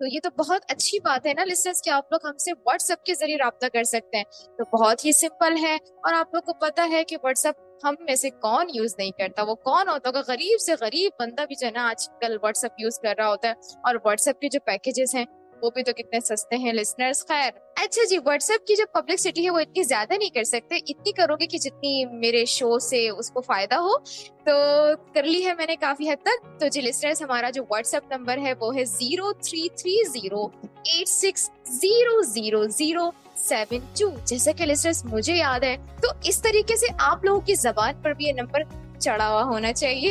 تو یہ تو بہت اچھی بات ہے نا لسنرز کہ آپ لوگ ہم سے واٹس ایپ کے ذریعے رابطہ کر سکتے ہیں. تو بہت ہی سمپل ہے. اور آپ لوگ کو پتا ہے کہ واٹس ایپ ہم میں سے کون یوز نہیں کرتا؟ وہ کون ہوتا ہوگا؟ غریب سے غریب بندہ بھی جو ہے نا آج کل واٹس ایپ یوز کر رہا ہوتا ہے. اور واٹس ایپ کے جو پیکیجز ہیں وہ بھی تو کتنے سستے ہیں لسنرز. خیر اچھا جی، واٹس ایپ کی جو پبلسٹی ہے وہ اتنی زیادہ نہیں کر سکتے، اتنی کرو گے کہ جتنی میرے شو سے اس کو فائدہ ہو. تو کر لی ہے میں نے کافی حد تک. تو جی لسنرز، ہمارا جو واٹس ایپ نمبر ہے وہ ہے 033086000072. جیسا کہ لسنرز مجھے یاد ہے تو اس طریقے سے آپ لوگوں کی زبان پر بھی یہ نمبر چڑھا ہوا ہونا چاہیے.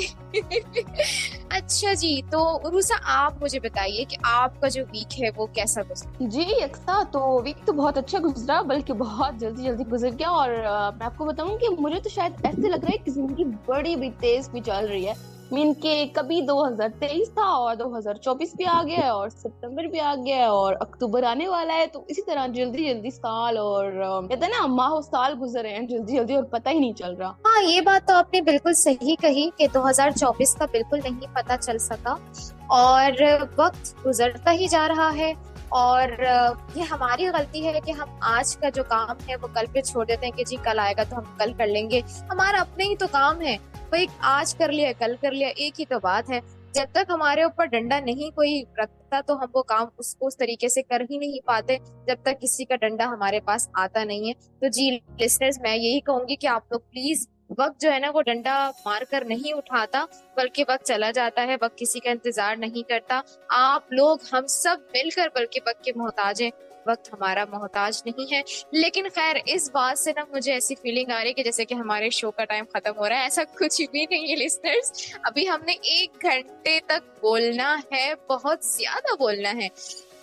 اچھا جی، تو عروسہ آپ مجھے بتائیے کہ آپ کا جو ویک ہے وہ کیسا گزرا؟ جی یکساں، تو ویک تو بہت اچھا گزرا، بلکہ بہت جلدی گزر گیا. اور میں آپ کو بتاؤں کہ مجھے تو شاید ایسے لگ رہا ہے کہ زندگی بڑی بھی تیز بھی چل رہی ہے. مین کے کبھی 2023 تھا اور 2024 بھی آ گیا اور ستمبر بھی آ گیا اور اکتوبر آنے والا ہے. تو اسی طرح جلدی سال اور کہتے ہیں نا ماہ و سال گزر رہے ہیں جلدی اور پتہ ہی نہیں چل رہا. ہاں، یہ بات تو آپ نے بالکل صحیح کہی کہ 2024 کا بالکل نہیں پتہ چل سکا اور وقت گزرتا ہی جا رہا ہے. اور یہ ہماری غلطی ہے کہ ہم آج کا جو کام ہے وہ کل پہ چھوڑ دیتے ہیں کہ جی کل آئے گا تو ہم کل کر لیں گے. ہمارا اپنے ہی تو کام ہے بھائی، آج کر لیا کل کر لیا، ایک ہی تو بات ہے. جب تک ہمارے اوپر ڈنڈا نہیں کوئی رکھتا تو ہم وہ کام اس طریقے سے کر ہی نہیں پاتے جب تک کسی کا ڈنڈا ہمارے پاس آتا نہیں ہے. تو جی لسنرز، میں یہی کہوں گی کہ آپ لوگ پلیز وقت جو ہے نا وہ ڈنڈا مار کر نہیں اٹھاتا، بلکہ وقت چلا جاتا ہے، وقت کسی کا انتظار نہیں کرتا. آپ لوگ ہم سب مل کر بلکہ وقت کے محتاج ہیں، وقت ہمارا محتاج نہیں ہے. لیکن خیر اس بات سے نا مجھے ایسی فیلنگ آ رہی ہے کہ جیسے کہ ہمارے شو کا ٹائم ختم ہو رہا ہے. ایسا کچھ بھی نہیں ہے لسنرز، ابھی ہم نے 1 گھنٹے تک بولنا ہے، بہت زیادہ بولنا ہے.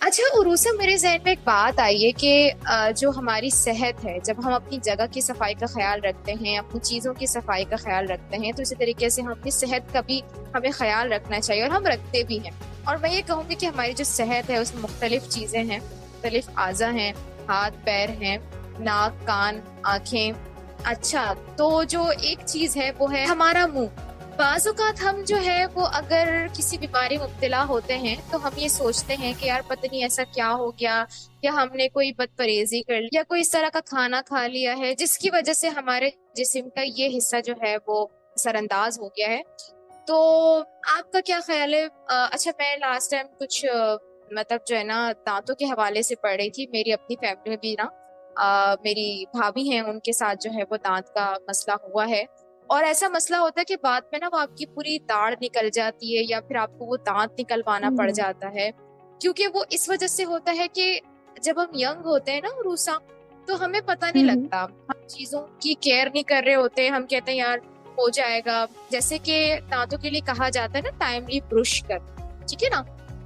اچھا عروسہ، میرے ذہن میں ایک بات آئی ہے کہ جو ہماری صحت ہے، جب ہم اپنی جگہ کی صفائی کا خیال رکھتے ہیں، اپنی چیزوں کی صفائی کا خیال رکھتے ہیں، تو اسی طریقے سے ہم اپنی صحت کا بھی ہمیں خیال رکھنا چاہیے اور ہم رکھتے بھی ہیں. اور میں یہ کہوں گی کہ ہماری جو صحت ہے اس میں مختلف چیزیں ہیں، مختلف اعضاء ہیں، ہاتھ پیر ہیں، ناک کان آنکھیں. اچھا، تو جو ایک چیز ہے وہ ہے ہمارا منہ. بعض اوقات ہم جو ہے وہ اگر کسی بیماری مبتلا ہوتے ہیں تو ہم یہ سوچتے ہیں کہ یار پتہ نہیں ایسا کیا ہو گیا، یا ہم نے کوئی بد پرہیزی کر لی یا کوئی اس طرح کا کھانا کھا لیا ہے جس کی وجہ سے ہمارے جسم کا یہ حصہ جو ہے وہ اثر انداز ہو گیا ہے. تو آپ کا کیا خیال ہے؟ اچھا، میں لاسٹ ٹائم کچھ مطلب جو ہے نا دانتوں کے حوالے سے پڑھ رہی تھی. میری اپنی فیملی میں بھی نا میری بھابھی ہیں، ان کے ساتھ جو ہے وہ دانت کا مسئلہ ہوا ہے. اور ایسا مسئلہ ہوتا ہے کہ بعد میں نا وہ آپ کی پوری داڑھ نکل جاتی ہے یا پھر آپ کو وہ دانت نکلوانا پڑ جاتا ہے. کیونکہ وہ اس وجہ سے ہوتا ہے کہ جب ہم ینگ ہوتے ہیں نا عروسہ، تو ہمیں پتہ نہیں لگتا، ہم چیزوں کی کیئر نہیں کر رہے ہوتے، ہم کہتے ہیں یار ہو جائے گا. جیسے کہ دانتوں کے لیے کہا جاتا ہے نا ٹائملی برش کر، ٹھیک ہے نا.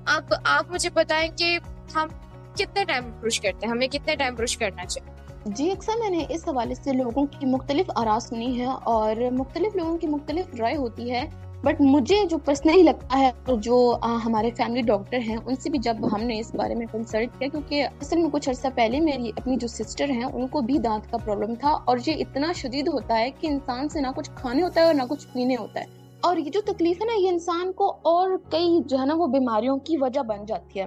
اب آپ مجھے بتائیں کہ ہم کتنے ٹائم برش کرتے ہیں، ہمیں کتنے ٹائم برش کرنا چاہیے؟ جی اکثر میں نے اس حوالے سے لوگوں کی مختلف آراء سنی ہے اور مختلف لوگوں کی مختلف رائے ہوتی ہے. بٹ مجھے جو پرسنلی لگتا ہے، جو ہمارے فیملی ڈاکٹر ہیں ان سے بھی جب ہم نے اس بارے میں کنسلٹ کیا، کیونکہ اصل میں کچھ عرصہ پہلے میری اپنی جو سسٹر ہیں ان کو بھی دانت کا پرابلم تھا اور یہ اتنا شدید ہوتا ہے کہ انسان سے نہ کچھ کھانے ہوتا ہے اور نہ کچھ پینے ہوتا ہے. اور یہ جو تکلیف ہے نا یہ انسان کو اور کئی جو ہے نا وہ بیماریوں کی وجہ بن جاتی ہے.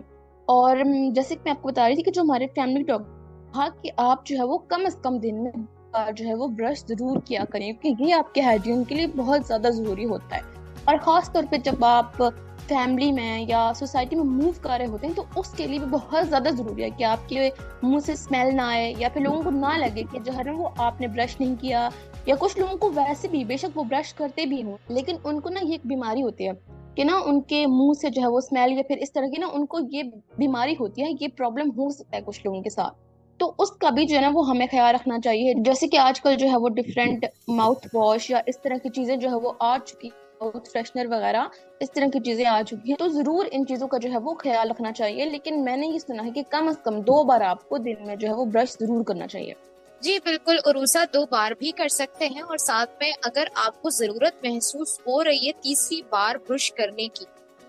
اور جیسے کہ میں آپ کو بتا رہی تھی کہ جو ہمارے فیملی ڈاکٹر کہا کہ آپ جو ہے وہ کم از کم دن میں جو ہے وہ برش ضرور کیا کریں، کیونکہ یہ آپ کے ہائیجین کے لیے بہت زیادہ ضروری ہوتا ہے. اور خاص طور پہ جب آپ فیملی میں یا سوسائٹی میں موو کر رہے ہوتے ہیں تو اس کے لیے بھی بہت زیادہ ضروری ہے کہ آپ کے منہ سے اسمیل نہ آئے یا پھر لوگوں کو نہ لگے کہ جو ہے نا وہ آپ نے برش نہیں کیا. یا کچھ لوگوں کو ویسے بھی بے شک وہ برش کرتے بھی ہوں لیکن ان کو نا یہ ایک بیماری ہوتی ہے کہ نا ان کے منہ سے جو ہے وہ اسمیل یا پھر اس طرح کی نا ان کو یہ بیماری ہوتی ہے، یہ پرابلم ہو سکتا ہے کچھ لوگوں کے ساتھ. تو اس کا بھی جو ہے نا وہ ہمیں خیال رکھنا چاہیے. جیسے کہ آج کل جو ہے وہ ڈفرینٹ ماؤتھ واش یا اس طرح کی چیزیں جو ہے وہ آ چکی، ماؤتھ فریشنر وغیرہ اس طرح کی چیزیں آ چکی ہیں، تو ضرور ان چیزوں کا جو ہے وہ خیال رکھنا چاہیے. لیکن میں نے یہ سنا ہے کہ کم از کم 2 بار آپ کو دن میں جو ہے وہ برش ضرور کرنا چاہیے. جی بالکل عروسہ، 2 بار بھی کر سکتے ہیں اور ساتھ میں اگر آپ کو ضرورت محسوس ہو رہی ہے تیسری بار برش کرنے کی،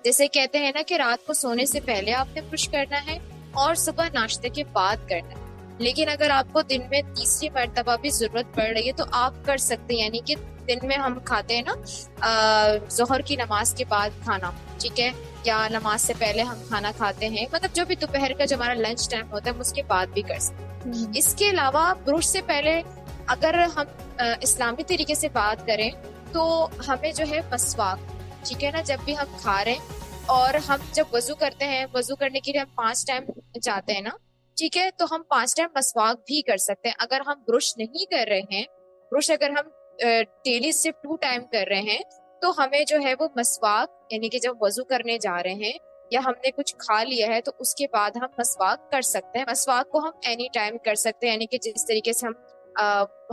جیسے کہتے ہیں نا کہ رات کو سونے سے پہلے آپ نے برش کرنا ہے اور صبح ناشتے کے بعد کرنا ہے. لیکن اگر آپ کو دن میں تیسری مرتبہ بھی ضرورت پڑ رہی ہے تو آپ کر سکتے ہیں، یعنی کہ دن میں ہم کھاتے ہیں نا ظہر کی نماز کے بعد کھانا، ٹھیک ہے، یا نماز سے پہلے ہم کھانا کھاتے ہیں، مطلب جو بھی دوپہر کا جو ہمارا لنچ ٹائم ہوتا ہے ہم اس کے بعد بھی کر سکتے ہیں۔ اس کے علاوہ برش سے پہلے اگر ہم اسلامی طریقے سے بات کریں تو ہمیں جو ہے مسواک، ٹھیک ہے نا، جب بھی ہم کھا رہے ہیں اور ہم جب وضو کرتے ہیں، وضو کرنے کے لیے ہم 5 ٹائم جاتے ہیں نا، ٹھیک ہے، تو ہم 5 ٹائم مسواک بھی کر سکتے ہیں۔ اگر ہم برش نہیں کر رہے ہیں، برش اگر ہم ڈیلی صرف 2 ٹائم کر رہے ہیں تو ہمیں جو ہے وہ مسواک، یعنی کہ جب وضو کرنے جا رہے ہیں یا ہم نے کچھ کھا لیا ہے تو اس کے بعد ہم مسواک کر سکتے ہیں۔ مسواک کو ہم اینی ٹائم کر سکتے ہیں، یعنی کہ جس طریقے سے ہم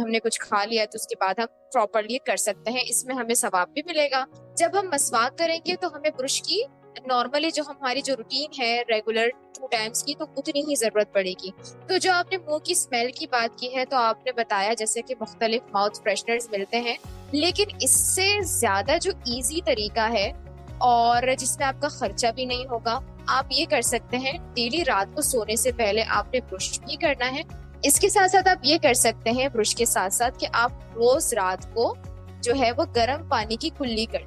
نے کچھ کھا لیا ہے تو اس کے بعد ہم پراپرلی کر سکتے ہیں، اس میں ہمیں ثواب بھی ملے گا۔ جب ہم مسواک کریں گے تو ہمیں برش کی نارملی جو ہماری جو روٹین ہے ریگولر 2 ٹائمز کی، تو اتنی ہی ضرورت پڑے گی۔ تو جو آپ نے منہ کی اسمیل کی بات کی ہے، تو آپ نے بتایا جیسے کہ مختلف ماؤتھ فریشنرز ملتے ہیں، لیکن اس سے زیادہ جو ایزی طریقہ ہے اور جس میں آپ کا خرچہ بھی نہیں ہوگا، آپ یہ کر سکتے ہیں، ڈیلی رات کو سونے سے پہلے آپ نے برش بھی کرنا ہے۔ اس کے ساتھ ساتھ آپ یہ کر سکتے ہیں برش کے ساتھ ساتھ کہ آپ روز رات کو جو ہے وہ گرم پانی کی کلی کر،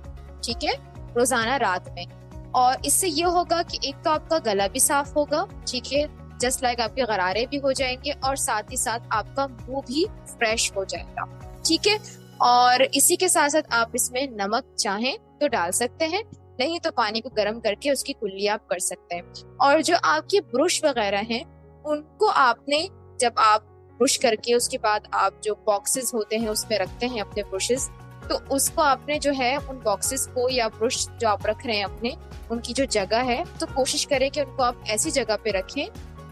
ٹھیک ہے، روزانہ رات میں، اور اس سے یہ ہوگا کہ ایک تو آپ کا گلا بھی صاف ہوگا، ٹھیک ہے، جسٹ لائک آپ کے غرارے بھی ہو جائیں گے، اور ساتھ ہی ساتھ آپ کا منہ بھی فریش ہو جائے گا، ٹھیک ہے۔ اور اسی کے ساتھ ساتھ آپ اس میں نمک چاہیں تو ڈال سکتے ہیں، نہیں تو پانی کو گرم کر کے اس کی کلی آپ کر سکتے ہیں۔ اور جو آپ کے برش وغیرہ ہیں ان کو آپ نے جب آپ برش کر کے اس کے بعد آپ جو باکسز ہوتے ہیں اس میں رکھتے ہیں اپنے برشز، تو اس کو آپ نے جو ہے ان باکسز کو یا برش جو آپ رکھ رہے ہیں اپنے، ان کی جو جگہ ہے تو کوشش کریں کہ ان کو آپ ایسی جگہ پہ رکھیں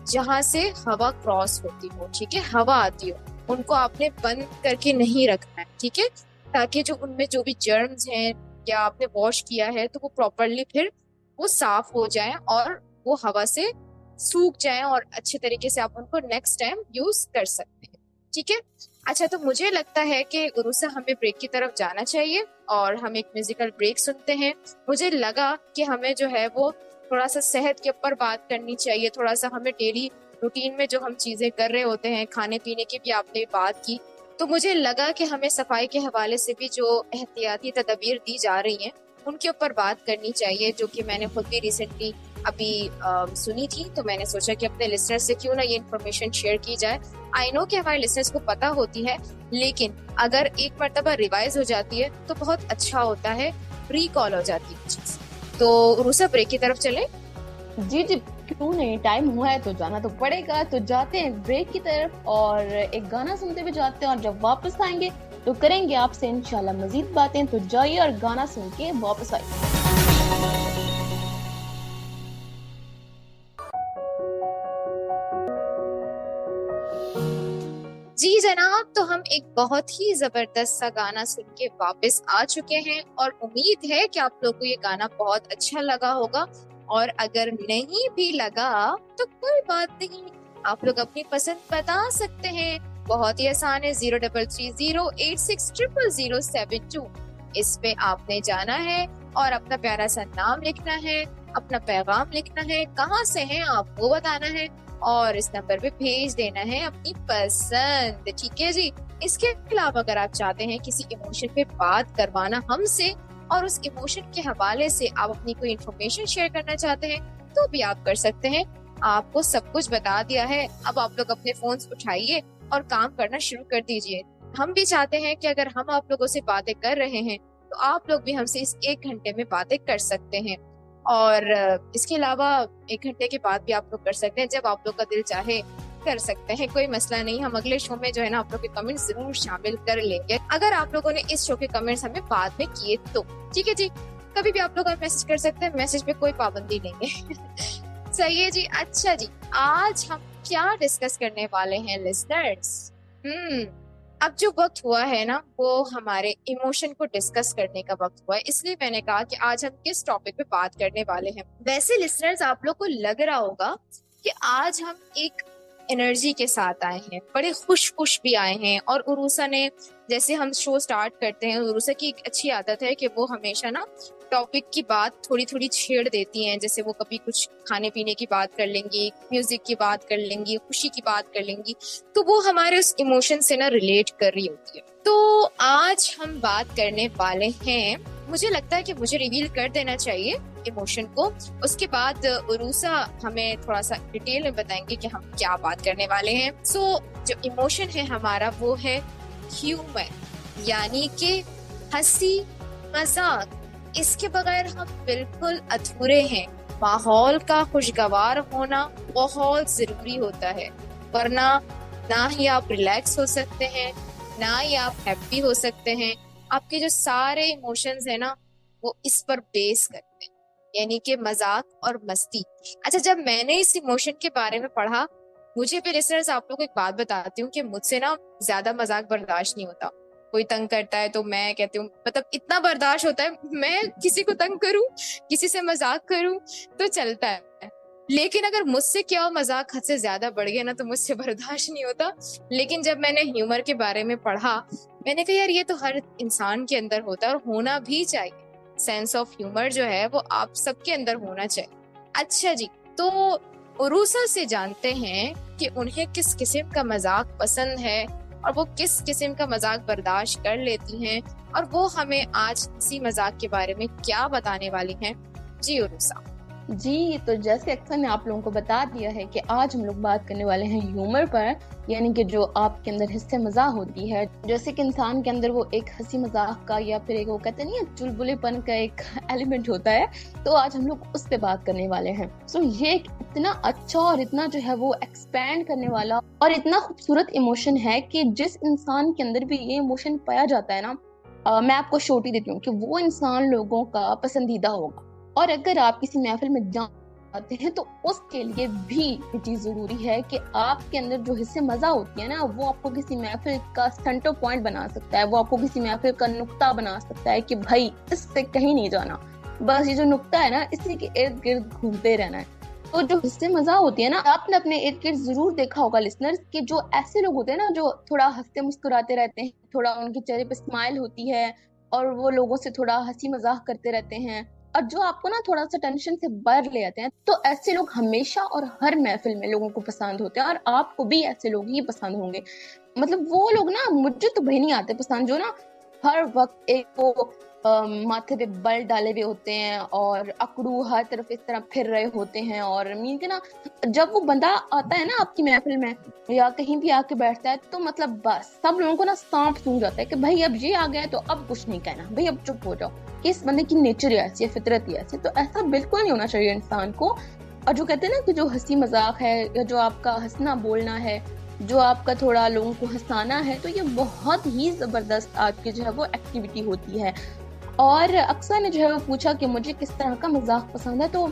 جہاں سے ہوا کراس ہوتی ہو، ٹھیک ہے، ہوا آتی ہو، ان کو آپ نے بند کر کے نہیں رکھنا ہے، ٹھیک ہے، تاکہ جو ان میں جو بھی جرمز ہیں یا آپ نے واش کیا ہے تو وہ پراپرلی پھر وہ صاف ہو جائیں اور وہ ہوا سے سوکھ جائیں اور اچھے طریقے سے آپ ان کو نیکسٹ ٹائم یوز کر سکتے ہیں، ٹھیک ہے۔ اچھا، تو مجھے لگتا ہے کہ عروسہ ہمیں بریک کی طرف جانا چاہیے اور ہم ایک میوزیکل بریک سنتے ہیں۔ مجھے لگا کہ ہمیں جو ہے وہ تھوڑا سا صحت کے اوپر بات کرنی چاہیے، تھوڑا سا ہمیں ڈیلی روٹین میں جو ہم چیزیں کر رہے ہوتے ہیں، کھانے پینے کی بھی آپ نے بات کی، تو مجھے لگا کہ ہمیں صفائی کے حوالے سے بھی جو احتیاطی تدابیر دی جا رہی ہیں ان کے اوپر بات کرنی چاہیے، جو کہ میں نے خود بھی ریسنٹلی ابھی سنی تھی، تو میں نے سوچا کہ اپنے لسنر سے کیوں نہ یہ انفارمیشن شیئر کی جائے۔ آئی نو کہ ہمارے لسنرس کو پتہ ہوتی ہے، لیکن اگر ایک مرتبہ ریوائز ہو جاتی ہے تو بہت اچھا ہوتا ہے، ریکال ہو جاتی ہے چیز۔ تو عروسہ بریک کی طرف چلیں۔ جی جی کیوں نہیں، ٹائم ہوا ہے تو جانا تو پڑے گا، تو جاتے ہیں بریک کی طرف اور ایک گانا سنتے ہوئے جاتے ہیں، اور جب واپس آئیں گے تو کریں گے آپ سے انشاءاللہ مزید باتیں، تو جائیے اور گانا سن کے واپس آئیے۔ جی جناب، تو ہم ایک بہت ہی زبردست سا گانا سن کے واپس آ چکے ہیں، اور امید ہے کہ آپ لوگ کو یہ گانا بہت اچھا لگا ہوگا، اور اگر نہیں بھی لگا تو کوئی بات نہیں، آپ لوگ اپنی پسند بتا سکتے ہیں، بہت ہی آسان ہے، 0330860007 اس پہ آپ نے جانا ہے اور اپنا پیارا سا نام لکھنا ہے، اپنا پیغام لکھنا ہے، کہاں سے ہیں آپ وہ بتانا ہے، اور اس نمبر پہ بھیج دینا ہے اپنی پسند، ٹھیک ہے جی۔ اس کے علاوہ اگر آپ چاہتے ہیں کسی ایموشن پہ بات کروانا ہم سے، اور اس ایموشن کے حوالے سے آپ اپنی کوئی انفارمیشن شیئر کرنا چاہتے ہیں، تو بھی آپ کر سکتے ہیں۔ آپ کو سب کچھ بتا دیا ہے، اب آپ لوگ اپنے فونز اٹھائیے اور کام کرنا شروع کر دیجئے۔ ہم بھی چاہتے ہیں کہ اگر ہم آپ لوگوں سے باتیں کر رہے ہیں تو آپ لوگ بھی ہم سے اس 1 گھنٹے میں باتیں کر سکتے ہیں، اور اس کے علاوہ 1 گھنٹے کے بعد بھی آپ لوگ کر سکتے ہیں، جب آپ لوگ کا دل چاہے کر سکتے ہیں، کوئی مسئلہ نہیں۔ ہم اگلے شو میں جو ہے نا آپ لوگ کے کمنٹس ضرور شامل کر لیں گے، اگر آپ لوگوں نے اس شو کے کمنٹس ہمیں بعد میں کیے تو، ٹھیک ہے جی۔ کبھی بھی آپ لوگ میسج کر سکتے ہیں، میسج پہ کوئی پابندی نہیں ہے۔ صحیح ہے جی۔ اچھا جی، آج ہم کیا ڈسکس کرنے والے ہیں لسنرز؟ اب جو وقت ہوا ہے نا وہ ہمارے ایموشن کو ڈسکس کرنے کا وقت ہوا ہے، اس لیے میں نے کہا کہ آج ہم کس ٹاپک پہ بات کرنے والے ہیں۔ ویسے لسنرز آپ لوگ کو لگ رہا ہوگا کہ آج ہم ایک انرجی کے ساتھ آئے ہیں, بڑے خوش بھی آئے ہیں. اور عروسہ نے, جیسے ہم شو سٹارٹ کرتے ہیں, عروسہ کی ایک اچھی عادت ہے کہ وہ ہمیشہ نا ٹاپک کی بات تھوڑی تھوڑی چھیڑ دیتی ہیں. جیسے وہ کبھی کچھ کھانے پینے کی بات کر لیں گی, میوزک کی بات کر لیں گی, خوشی کی بات کر لیں گی, تو وہ ہمارے اس ایموشن سے نا ریلیٹ کر رہی ہوتی ہے. تو آج ہم بات کرنے والے ہیں, مجھے لگتا ہے کہ مجھے ریویل کر دینا چاہیے ایموشن کو, اس کے بعد عروسہ ہمیں تھوڑا سا ڈیٹیل میں بتائیں گے کہ ہم کیا بات کرنے والے ہیں. سو جو ایموشن ہے ہمارا وہ ہے ہیومر, یعنی کہ ہنسی مذاق. اس کے بغیر ہم بالکل ادھورے ہیں. ماحول کا خوشگوار ہونا بہت ضروری ہوتا ہے, ورنہ نہ ہی آپ ریلیکس ہو سکتے ہیں, نہ ہی آپ ہیپی ہو سکتے ہیں. آپ کے جو سارے ایموشنز ہیں نا وہ اس پر بیس کرتے ہیں, یعنی کہ مذاق اور مستی. اچھا, جب میں نے اس ایموشن کے بارے میں پڑھا, مجھے پھر لسنرز آپ لوگ کو ایک بات بتاتی ہوں کہ مجھ سے نا زیادہ مذاق برداشت نہیں ہوتا. کوئی تنگ کرتا ہے تو میں کہتی ہوں, مطلب اتنا برداشت ہوتا ہے, میں کسی کو تنگ کروں, کسی سے مذاق کروں تو چلتا ہے, لیکن اگر مجھ سے کیا مذاق حد سے زیادہ بڑھ گیا نا تو مجھ سے برداشت نہیں ہوتا. لیکن جب میں نے ہیومر کے بارے میں پڑھا, میں نے کہا یار یہ تو ہر انسان کے اندر ہوتا ہے اور ہونا بھی چاہیے. سینس آف ہیومر جو ہے وہ آپ سب کے اندر ہونا چاہیے. اچھا جی, تو عروسہ سے جانتے ہیں کہ انہیں کس قسم کا مذاق پسند ہے اور وہ کس قسم کا مذاق برداشت کر لیتی ہیں, اور وہ ہمیں آج اسی مذاق کے بارے میں کیا بتانے والی ہیں. جی عروسہ. جی, تو جیسے اکثر نے آپ لوگوں کو بتا دیا ہے کہ آج ہم لوگ بات کرنے والے ہیں ہیومر پر, یعنی کہ جو آپ کے اندر حصہ مزاح ہوتی ہے. جیسے کہ انسان کے اندر وہ ایک ہنسی مذاق کا یا پھر ایک وہ کہتے نہیں ہے چلبلے پن کا ایک ایلیمنٹ ہوتا ہے, تو آج ہم لوگ اس پہ بات کرنے والے ہیں. سو یہ ایک اتنا اچھا اور اتنا جو ہے وہ ایکسپینڈ کرنے والا اور اتنا خوبصورت ایموشن ہے کہ جس انسان کے اندر بھی یہ ایموشن پایا جاتا ہے نا, میں آپ کو شوٹی دیتی ہوں کہ وہ انسان لوگوں کا پسندیدہ ہوگا. اور اگر آپ کسی محفل میں جاتے ہیں تو اس کے لیے بھی یہ چیز ضروری ہے کہ آپ کے اندر جو حصے مزہ ہوتی ہے نا, وہ آپ کو کسی محفل کا سینٹر پوائنٹ بنا سکتا ہے, وہ آپ کو کسی محفل کا نقطہ بنا سکتا ہے کہ بھائی اس سے کہیں نہیں جانا, بس یہ جو نقطہ ہے نا اسی کے ارد گرد گھومتے رہنا ہے. تو جو حصے مزہ ہوتی ہے نا, آپ نے اپنے ارد گرد ضرور دیکھا ہوگا لسنرز کہ جو ایسے لوگ ہوتے ہیں نا جو تھوڑا ہنستے مسکراتے رہتے ہیں, تھوڑا ان کے چہرے پہ اسمائل ہوتی ہے اور وہ لوگوں سے تھوڑا ہنسی مذاق کرتے رہتے ہیں, اور جو آپ کو نا تھوڑا سا ٹینشن سے باہر لے آتے ہیں. تو ایسے لوگ ہمیشہ اور ہر محفل میں لوگوں کو پسند ہوتے ہیں, اور آپ کو بھی ایسے لوگ ہی پسند ہوں گے. مطلب وہ لوگ نا, مجھے تو بھائی نہیں آتے پسند جو نا ہر وقت ایک وہ ماتھے پہ بل ڈالے ہوئے ہوتے ہیں اور اکڑو ہر طرف اس طرح پھر رہے ہوتے ہیں. اور مین کے نا جب وہ بندہ آتا ہے نا آپ کی محفل میں یا کہیں بھی آ کے بیٹھتا ہے, تو مطلب بس سب لوگوں کو نا سانپ سونگ جاتا ہے کہ بھائی اب یہ آ گیا ہے تو اب کچھ نہیں کہنا, بھائی اب چپ ہو جاؤ, کہ اس بندے کی نیچر ہی ایسی ہے, فطرت ہی ایسی. تو ایسا بالکل نہیں ہونا چاہیے انسان کو. اور جو کہتے ہیں نا کہ جو ہنسی مذاق ہے یا جو آپ کا ہنسنا بولنا ہے, جو آپ کا تھوڑا لوگوں کو ہنسانا ہے, تو یہ بہت ہی زبردست آپ کی جو ہے وہ ایکٹیویٹی ہوتی ہے. اور اکثر نے جو ہے وہ پوچھا کہ مجھے کس طرح کا مذاق پسند ہے, تو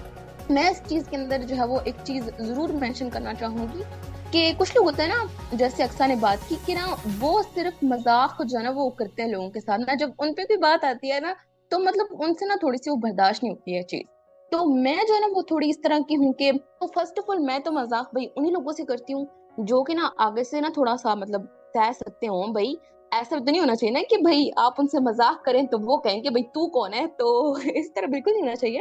میں اس چیز کے اندر جو ہے وہ ایک چیز ضرور مینشن کرنا چاہوں گی کہ کچھ لوگ ہوتے ہیں نا, جیسے اکثر نے بات کی کہ نا وہ صرف مذاق جو ہے نا وہ کرتے ہیں لوگوں کے ساتھ نا, جب ان پہ کوئی بات آتی ہے نا تو مطلب ان سے نا تھوڑی سی وہ برداشت نہیں ہوتی ہے چیز. تو میں جو ہے نا وہ تھوڑی اس طرح کی ہوں کہ فرسٹ آف آل میں تو مذاق بھائی انہیں لوگوں سے کرتی ہوں جو کہ نا آگے سے نا تھوڑا سا مطلب سہ سکتے ہوں. بھائی ایسا تو نہیں ہونا چاہیے نا کہ بھائی آپ ان سے مذاق کریں تو وہ کہیں کہ بھائی تو کون ہے, تو اس طرح بالکل نہیں ہونا چاہیے.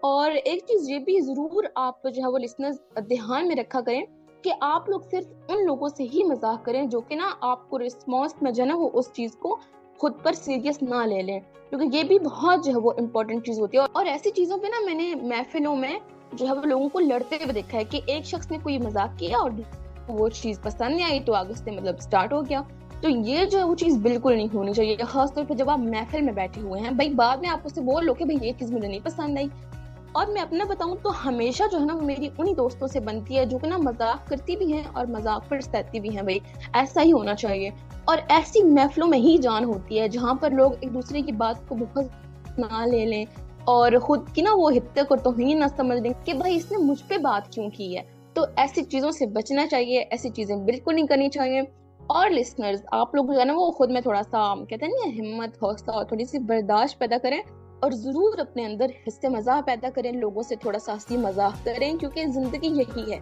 اور ایک چیز یہ بھی ضرور آپ جو ہے وہ لسنرز دھیان میں رکھا کریں کہ آپ لوگ صرف ان لوگوں سے ہی مذاق کریں جو کہ نا آپ کو رسپانس میں جو ہے نا وہ اس چیز کو خود پر سیریس نہ لے لیں, کیونکہ یہ بھی بہت جو ہے وہ امپورٹنٹ چیز ہوتی ہے. اور ایسی چیزوں پہ نا میں نے محفلوں میں جو ہے وہ لوگوں کو لڑتے ہوئے دیکھا ہے کہ ایک شخص نے کوئی مذاق کیا اور وہ چیز پسند نہیں آئی تو آگے سے مطلب سٹارٹ ہو گیا. تو یہ جو ہے وہ چیز بالکل نہیں ہونی چاہیے, خاص طور پہ جب آپ محفل میں بیٹھے ہوئے ہیں. بھائی بعد میں آپ اس سے بول لو کہ بھائی یہ چیز مجھے نہیں پسند آئی. اور میں اپنا بتاؤں تو ہمیشہ جو ہے نا میری انہی دوستوں سے بنتی ہے جو کہ نا مذاق کرتی بھی ہیں اور مذاق پر سہتی بھی ہیں. بھائی ایسا ہی ہونا چاہیے, اور ایسی محفلوں میں ہی جان ہوتی ہے جہاں پر لوگ ایک دوسرے کی بات کو بہت نہ لے لیں اور خود کی نا وہ حتے کو توہین نہ سمجھ لیں کہ بھائی اس نے مجھ پہ بات کیوں کی ہے. تو ایسی چیزوں سے بچنا چاہیے, ایسی چیزیں بالکل نہیں کرنی چاہیے. اور لسنرز آپ لوگ جو ہے نا وہ خود میں تھوڑا سا کہتے ہیں نا ہمت, حوصلہ اور تھوڑی سی برداشت پیدا کریں, اور ضرور اپنے اندر حصے مزاح پیدا کریں, لوگوں سے تھوڑا سا ہنسی مذاق کریں, کیونکہ زندگی یہی ہے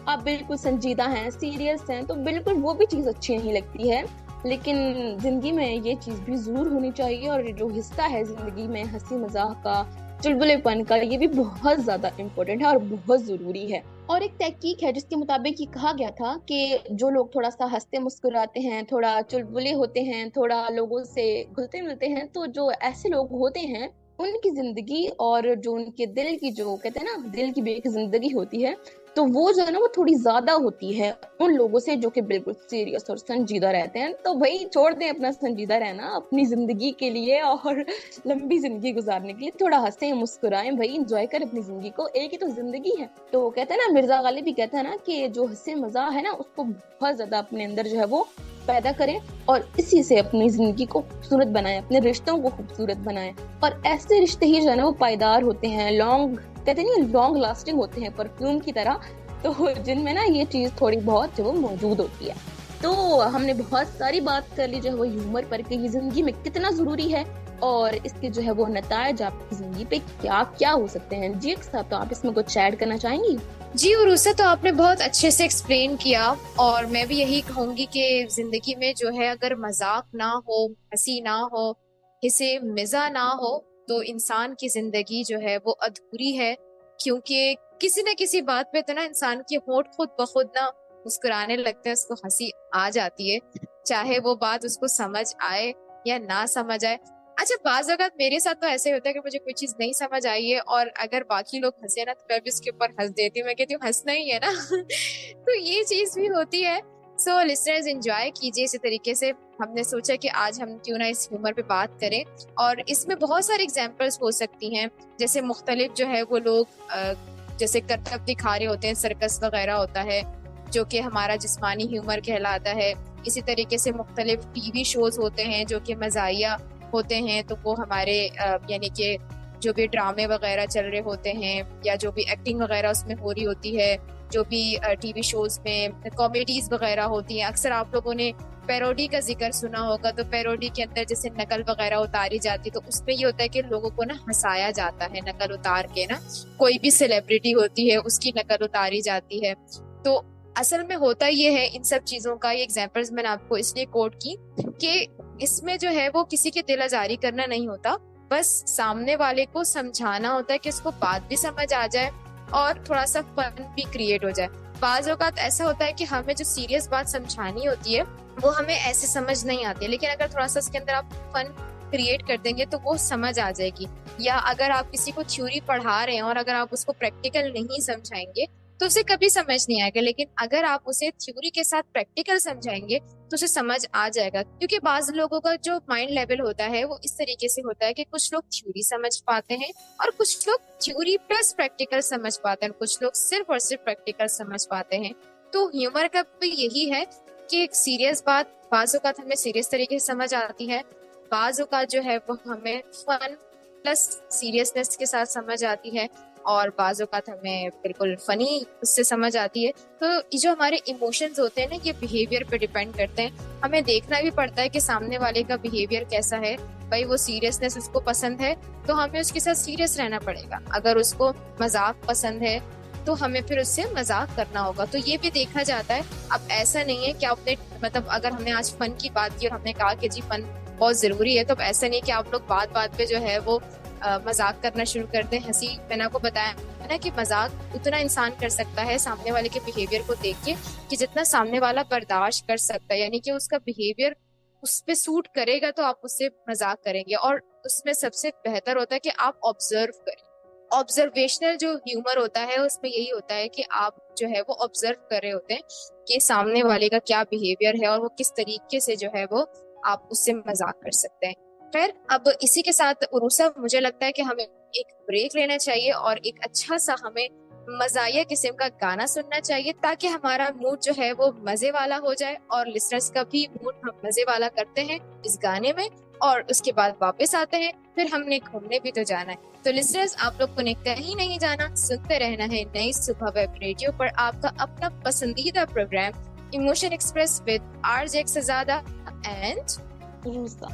آپ بالکل سنجیدہ ہیں, سیریس ہیں, تو بالکل وہ بھی چیز اچھی نہیں لگتی ہے. لیکن زندگی میں یہ چیز بھی ضرور ہونی چاہیے, اور جو حصہ ہے زندگی میں ہنسی مذاق کا, چلبلے پن کا, یہ بھی بہت زیادہ امپورٹنٹ ہے اور بہت ضروری ہے. اور ایک تحقیق ہے جس کے مطابق یہ کہا گیا تھا کہ جو لوگ تھوڑا سا ہنستے مسکراتے ہیں, تھوڑا چلبلے ہوتے ہیں, تھوڑا لوگوں سے گھلتے ملتے ہیں, تو جو ایسے لوگ ہوتے ہیں ان کی زندگی اور جو ان کے دل کی, جو کہتے ہیں نا دل کی بھی ایک زندگی ہوتی ہے, تو وہ جو ہے نا وہ تھوڑی زیادہ ہوتی ہے ان لوگوں سے جو کہ بالکل سیریس اور سنجیدہ رہتے ہیں. تو بھائی چھوڑ دیں اپنا سنجیدہ رہنا, اپنی زندگی کے لیے اور لمبی زندگی گزارنے کے لیے تھوڑا ہنسیں مسکرائیں بھائی, انجوائے کریں اپنی زندگی کو, ایک ہی تو زندگی ہے. تو کہتے ہیں نا, مرزا غالب بھی کہتا ہے نا کہ جو ہنسی مزاح ہے نا اس کو بہت زیادہ اپنے اندر جو ہے وہ پیدا کریں, اور اسی سے اپنی زندگی کو خوبصورت بنائیں, اپنے رشتوں کو خوبصورت بنائیں. اور ایسے رشتے ہی جو ہے نا وہ پائیدار ہوتے ہیں, کہتے نہیں لانگ لاسٹنگ ہوتے ہیں, پرفیوم کی طرح, تو جن میں نا یہ چیز تھوڑی بہت جو وہ موجود ہوتی ہے. تو ہم نے بہت ساری بات کر لی جو ہے وہ ہیومر پر, کہ یہ زندگی میں کتنا ضروری ہے اور اس کے جو ہے وہ نتائج آپ کی زندگی پہ کیا کیا ہو سکتے ہیں. جی صاحب, تو آپ اس میں کچھ ایڈ کرنا چاہیں گی؟ جی عروسہ, تو آپ نے بہت اچھے سے ایکسپلین کیا, اور میں بھی یہی کہوں گی کہ زندگی میں جو ہے اگر مذاق نہ ہو, ہنسی نہ ہو, حصے مزاح نہ ہو, تو انسان کی زندگی جو ہے وہ ادھوری ہے. کیونکہ کسی نہ کسی بات پہ تو نا انسان کی ہونٹ خود بخود نہ مسکرانے لگتے ہیں, اس کو ہنسی آ جاتی ہے, چاہے وہ بات اس کو سمجھ آئے یا نہ سمجھ آئے. اچھا, بعض اوقات میرے ساتھ تو ایسے ہوتا ہے کہ مجھے کوئی چیز نہیں سمجھ آئی ہے, اور اگر باقی لوگ ہنسے نا تو میں بھی اس کے اوپر ہنس دیتی ہوں, میں کہتی ہوں ہنسنا ہی ہے نا. تو یہ چیز بھی ہوتی ہے. سو لسنرز انجوائے کیجیے اسی طریقے سے. ہم نے سوچا کہ آج ہم کیوں نہ اس ہیومر پہ بات کریں, اور اس میں بہت سارے ایگزامپلس ہو سکتی ہیں, جیسے مختلف جو ہے وہ لوگ جیسے کرتب دکھا رہے ہوتے ہیں, سرکس وغیرہ ہوتا ہے جو کہ ہمارا جسمانی ہیومر کہلاتا ہے. اسی طریقے سے مختلف ٹی وی شوز ہوتے ہیں جو کہ مزاحیہ ہوتے ہیں, تو وہ ہمارے یعنی کہ جو بھی ڈرامے وغیرہ چل رہے ہوتے ہیں یا جو بھی ایکٹنگ وغیرہ اس میں ہو رہی ہوتی ہے, جو بھی ٹی وی شوز میں کامیڈیز وغیرہ ہوتی ہیں. اکثر آپ لوگوں نے پیروڈی کا ذکر سنا ہوگا, تو پیروڈی کے اندر جیسے نقل وغیرہ اتاری جاتی, تو اس میں یہ ہوتا ہے کہ لوگوں کو نا ہنسایا جاتا ہے, نقل اتار کے نا, کوئی بھی سیلیبریٹی ہوتی ہے اس کی نقل اتاری جاتی ہے. تو اصل میں ہوتا یہ ہے ان سب چیزوں کا, یہ ایگزامپلز میں نے آپ کو اس لیے کوٹ کی کہ اس میں جو ہے وہ کسی کے دل آزاری کرنا نہیں ہوتا, بس سامنے والے کو سمجھانا ہوتا ہے کہ اس کو بات بھی سمجھ آ جائے اور تھوڑا سا فن بھی کریٹ ہو جائے. بعض اوقات ایسا ہوتا ہے کہ ہمیں جو سیریس بات سمجھانی ہوتی ہے وہ ہمیں ایسے سمجھ نہیں آتی, لیکن اگر تھوڑا سا اس کے اندر آپ فن کریٹ کر دیں گے تو وہ سمجھ آ جائے گی. یا اگر آپ کسی کو تھیوری پڑھا رہے ہیں اور اگر آپ اس کو پریکٹیکل نہیں سمجھائیں گے تو اسے کبھی سمجھ نہیں آئے گا, لیکن اگر آپ اسے تھیوری کے ساتھ پریکٹیکل سمجھائیں گے تو اسے سمجھ آ جائے گا. کیونکہ بعض لوگوں کا جو مائنڈ لیول ہوتا ہے وہ اس طریقے سے ہوتا ہے کہ کچھ لوگ تھیوری سمجھ پاتے ہیں اور کچھ لوگ تھیوری پلس پریکٹیکل سمجھ پاتے ہیں, کچھ لوگ صرف اور صرف پریکٹیکل سمجھ پاتے ہیں. تو ہیومر کا بھی یہی ہے کہ ایک سیریس بات بعض اوقات ہمیں سیریس طریقے سے سمجھ آتی ہے, بعض اوقات جو ہے وہ ہمیں فن پلس سیریسنس کے ساتھ سمجھ آتی ہے, اور بعض اوقات ہمیں بالکل فنی اس سے سمجھ آتی ہے. تو یہ جو ہمارے ایموشنز ہوتے ہیں نا, یہ بیہیویئر پہ ڈیپینڈ کرتے ہیں. ہمیں دیکھنا بھی پڑتا ہے کہ سامنے والے کا بیہیویئر کیسا ہے. بھائی وہ سیریسنس اس کو پسند ہے تو ہمیں اس کے ساتھ سیریس رہنا پڑے گا, اگر اس کو مذاق پسند ہے تو ہمیں پھر اس سے مذاق کرنا ہوگا. تو یہ بھی دیکھا جاتا ہے. اب ایسا نہیں ہے کہ آپ نے مطلب اگر ہم نے آج فن کی بات کی اور ہم نے کہا کہ جی فن بہت ضروری ہے, تو اب ایسا نہیں کہ آپ لوگ بات بات پہ جو ہے وہ مذاق کرنا شروع کر دیں. ہنسی, میں نے آپ کو بتایا نا کہ مذاق اتنا انسان کر سکتا ہے سامنے والے کے بیہیویئر کو دیکھ کے کہ جتنا سامنے والا برداشت کر سکتا ہے, یعنی کہ اس کا بیہیویئر اس پہ سوٹ کرے گا تو آپ اس سے مذاق کریں گے. اور اس میں سب سے بہتر ہوتا ہے کہ آپ آبزرو کریں. آبزرویشنل جو ہیومر ہوتا ہے اس میں یہی ہوتا ہے کہ آپ جو ہے وہ آبزرو کر رہے ہوتے ہیں کہ سامنے والے کا کیا بیہیویئر ہے اور وہ کس طریقے سے جو ہے وہ آپ اس سے مذاق کر سکتے ہیں. خیر, اب اسی کے ساتھ عروسہ مجھے لگتا ہے کہ ہمیں ایک بریک لینا چاہیے اور ایک اچھا سا ہمیں مزاحیہ قسم کا گانا سننا چاہیے تاکہ ہمارا موڈ جو ہے وہ مزے والا ہو جائے, اور لسنرز کا بھی موڈ ہم مزے والا کرتے ہیں اس گانے میں, اور اس کے بعد واپس آتے ہیں. پھر ہم نے گھومنے بھی تو جانا ہے. تو لسنرز آپ لوگ کو نے کہیں نہیں جانا, سنتے رہنا ہے نئی صبح ویب ریڈیو پر آپ کا اپنا پسندیدہ programme emotion express with RJ Shahzada and Aroosa.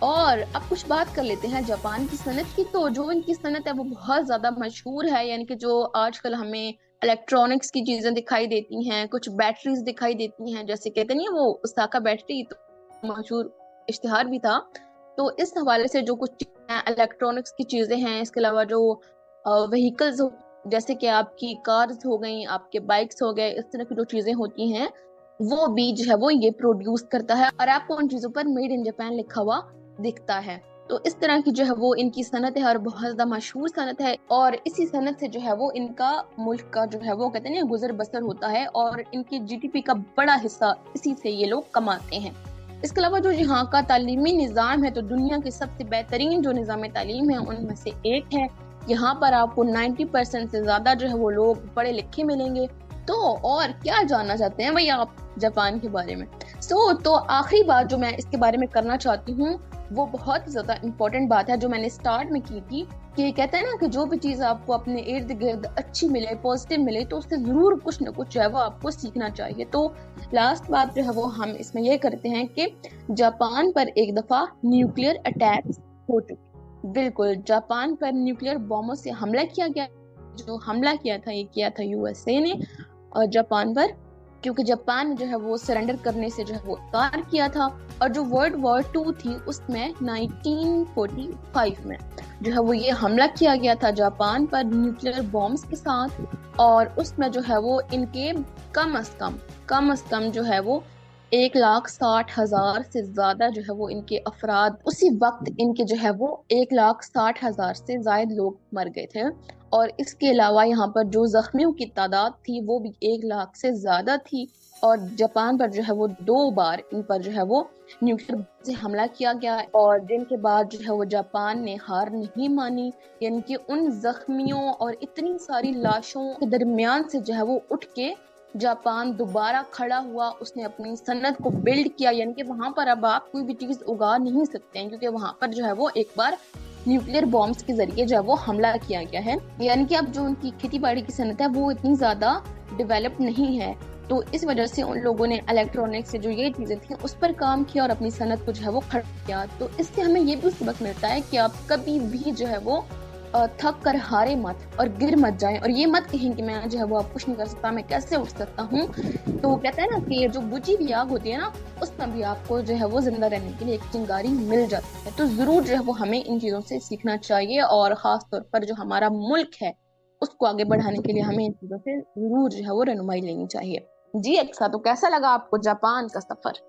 اور اب کچھ بات کر لیتے ہیں جاپان کی صنعت کی. تو جو ان کی صنعت ہے وہ بہت زیادہ مشہور ہے, یعنی کہ جو آج کل ہمیں الیکٹرانکس کی چیزیں دکھائی دیتی ہیں, کچھ بیٹریز دکھائی دیتی ہیں, جیسے کہتے نہیں وہ اوساکا بیٹری, تو مشہور اشتہار بھی تھا. تو اس حوالے سے جو کچھ الیکٹرانکس کی چیزیں ہیں, اس کے علاوہ جو وہیکلز جیسے کہ آپ کی کارز ہو گئیں, آپ کے بائکس ہو گئے, اس طرح کی جو چیزیں ہوتی ہیں وہ بھی جو ہے وہ یہ پروڈیوس کرتا ہے, اور آپ کو ان چیزوں پر میڈ ان جاپان لکھا ہوا دکھتا ہے. تو اس طرح کی جو ہے وہ ان کی صنعت ہے, اور بہت زیادہ مشہور صنعت ہے, اور اسی صنعت سے جو ہے وہ ان کا ملک کا جو ہے وہ کہتے ہیں گزر بسر ہوتا ہے, اور ان کی جی ڈی پی کا بڑا حصہ اسی سے یہ لوگ کماتے ہیں. اس کے علاوہ جو یہاں کا تعلیمی نظام ہے تو دنیا کے سب سے بہترین جو نظام تعلیم ہے ان میں سے ایک ہے. یہاں پر آپ کو 90% سے زیادہ جو ہے وہ لوگ پڑھے لکھے ملیں گے. تو اور کیا جاننا چاہتے ہیں بھائی آپ جاپان کے بارے میں؟ تو آخری بات جو میں اس کے بارے میں کرنا چاہتی ہوں وہ بہت زیادہ امپورٹنٹ بات ہے جو میں نے سٹارٹ میں کی تھی, کہ کہتے ہیں نا کہ جو بھی چیز آپ کو اپنے ارد گرد اچھی ملے, پازیٹیو ملے, تو اس سے ضرور کچھ نہ کچھ جو ہے وہ آپ کو سیکھنا چاہیے. تو لاسٹ بات جو ہے وہ ہم اس میں یہ کرتے ہیں کہ جاپان پر ایک دفعہ نیوکلیئر اٹیک ہو چکے. بالکل, جاپان پر نیوکلیئر بموں سے حملہ کیا گیا. جو حملہ کیا تھا یہ کیا تھا یو ایس اے نے اور جاپان پر, کیونکہ جاپان جو ہے وہ سرنڈر کرنے سے جو ہے وہ انکار کیا تھا. اور جو ورلڈ وار 2 تھی اس میں 1945 میں جو ہے وہ یہ حملہ کیا گیا تھا جاپان پر نیوکلیئر بمز کے ساتھ, اور اس میں جو ہے وہ ان کے کم از کم جو ہے وہ 1,60,000 سے زیادہ جو ہے وہ ان کے افراد, اسی وقت ان کے جو ہے وہ 1,60,000 سے زائد لوگ مر گئے تھے. اور اس کے علاوہ یہاں پر جو زخمیوں کی تعداد تھی وہ بھی 1,00,000 سے زیادہ تھی. اور جاپان پر جو ہے وہ 2 بار ان پر جو ہے وہ نیوکلیئر سے حملہ کیا گیا, اور جن کے بعد جو ہے وہ جاپان نے ہار نہیں مانی, یعنی کہ ان زخمیوں اور اتنی ساری لاشوں کے درمیان سے جو ہے وہ اٹھ کے جاپان دوبارہ کھڑا ہوا. اس نے اپنی صنعت کو بلڈ کیا, یعنی کہ وہاں پر اب آپ کوئی بھی چیز اگا نہیں سکتے ہیں, کیونکہ وہاں پر جو ہے وہ ایک بار نیوکلیئر بمز کے ذریعے جو ہے وہ حملہ کیا گیا ہے. یعنی کہ اب جو ان کی کھیتی باڑی کی صنعت ہے وہ اتنی زیادہ ڈیولپ نہیں ہے, تو اس وجہ سے ان لوگوں نے الیکٹرانکس سے جو یہ چیزیں تھیں اس پر کام کیا اور اپنی صنعت کو جو ہے وہ کھڑا کیا. تو اس سے ہمیں یہ بھی سبق ملتا ہے کہ آپ کبھی بھی جو ہے وہ تھک کر ہارے مت اور گر مت جائیں, اور یہ مت کہیں کہ میں جو ہے وہ آپ کچھ نہیں کر سکتا, میں کیسے اٹھ سکتا ہوں. تو کہتے ہیں نا کہ یہ جو بجھی ہوئی آگ ہوتی ہے نا اس میں بھی آپ کو جو ہے وہ زندہ رہنے کے لیے ایک چنگاری مل جاتی ہے. تو ضرور جو ہے وہ ہمیں ان چیزوں سے سیکھنا چاہیے, اور خاص طور پر جو ہمارا ملک ہے اس کو آگے بڑھانے کے لیے ہمیں ان چیزوں سے ضرور جو ہے وہ رہنمائی لینی چاہیے. جی اکسا, تو کیسا لگا آپ کو جاپان کا سفر؟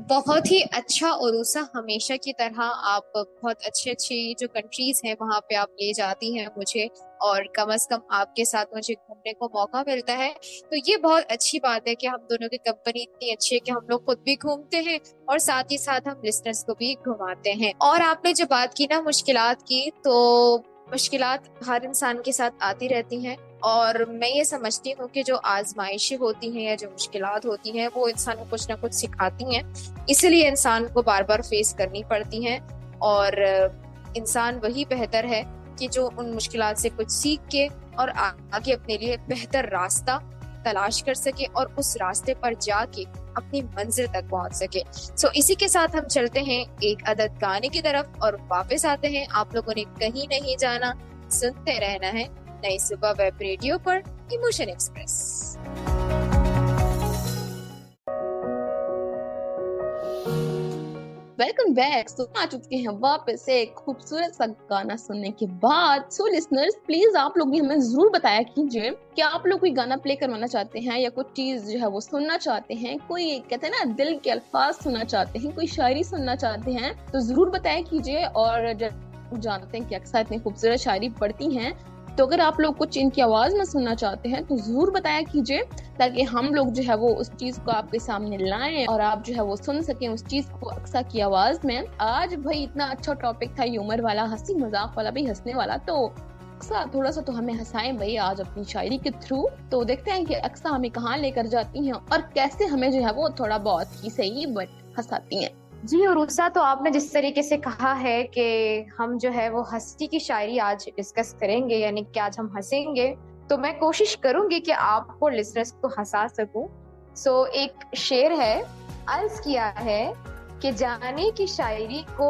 بہت ہی اچھا عروسہ, ہمیشہ کی طرح آپ بہت اچھی جو کنٹریز ہیں وہاں پہ آپ لے جاتی ہیں مجھے, اور کم از کم آپ کے ساتھ مجھے گھومنے کو موقع ملتا ہے. تو یہ بہت اچھی بات ہے کہ ہم دونوں کی کمپنی اتنی اچھی ہے کہ ہم لوگ خود بھی گھومتے ہیں اور ساتھ ہی ساتھ ہم لسنرز کو بھی گھماتے ہیں. اور آپ نے جو بات کی نا مشکلات کی, تو مشکلات ہر انسان کے ساتھ آتی رہتی ہیں, اور میں یہ سمجھتی ہوں کہ جو آزمائشیں ہوتی ہیں یا جو مشکلات ہوتی ہیں وہ انسان کو کچھ نہ کچھ سکھاتی ہیں, اسی لیے انسان کو بار بار فیس کرنی پڑتی ہیں. اور انسان وہی بہتر ہے کہ جو ان مشکلات سے کچھ سیکھ کے اور آگے اپنے لیے بہتر راستہ تلاش کر سکے اور اس راستے پر جا کے اپنی منزل تک پہنچ سکے. سو اسی کے ساتھ ہم چلتے ہیں ایک عدد گانے کی طرف اور واپس آتے ہیں. آپ لوگوں نے کہیں نہیں جانا, سنتے رہنا ہے نئی صبح ویب ریڈیو پر ایموشن ایکسپریس. Welcome back. آ چکے ہیں واپس ایک خوبصورت سا گانا سننے کے بعد. سو لسنرز پلیز آپ لوگ بھی ہمیں ضرور بتایا کیجیے کہ آپ لوگ کوئی گانا پلے کروانا چاہتے ہیں یا کوئی چیز جو ہے وہ سننا چاہتے ہیں, کوئی کہتے ہیں نا دل کے الفاظ سننا چاہتے ہیں, کوئی شاعری سننا چاہتے ہیں, تو ضرور بتایا کیجیے. اور جانتے ہیں کہ اکثر اتنی خوبصورت شاعری پڑھتی ہیں, تو اگر آپ لوگ کچھ ان کی آواز میں سننا چاہتے ہیں تو ضرور بتایا کیجیے, تاکہ ہم لوگ جو ہے وہ اس چیز کو آپ کے سامنے لائیں اور آپ جو ہے وہ سن سکیں اس چیز کو اکثر کی آواز میں. آج بھائی اتنا اچھا ٹاپک تھا, ہیومر والا, ہنسی مذاق والا, بھی ہنسنے والا, تو اکثر تھوڑا سا تو ہمیں ہنسائیں بھائی آج اپنی شاعری کے تھرو. تو دیکھتے ہیں کہ اکثر ہمیں کہاں لے کر جاتی ہیں اور کیسے ہمیں جو ہے وہ تھوڑا بہت ہی صحیح بٹ ہنساتی ہیں. جی عروسہ, تو آپ نے جس طریقے سے کہا ہے کہ ہم جو ہے وہ ہستی کی شاعری آج ڈسکس کریں گے, یعنی کہ آج ہم ہنسیں گے, تو میں کوشش کروں گی کہ آپ کو لسنرز کو ہنسا سکوں. سو ایک شعر ہے, عرض کیا ہے کہ جانے کی شاعری کو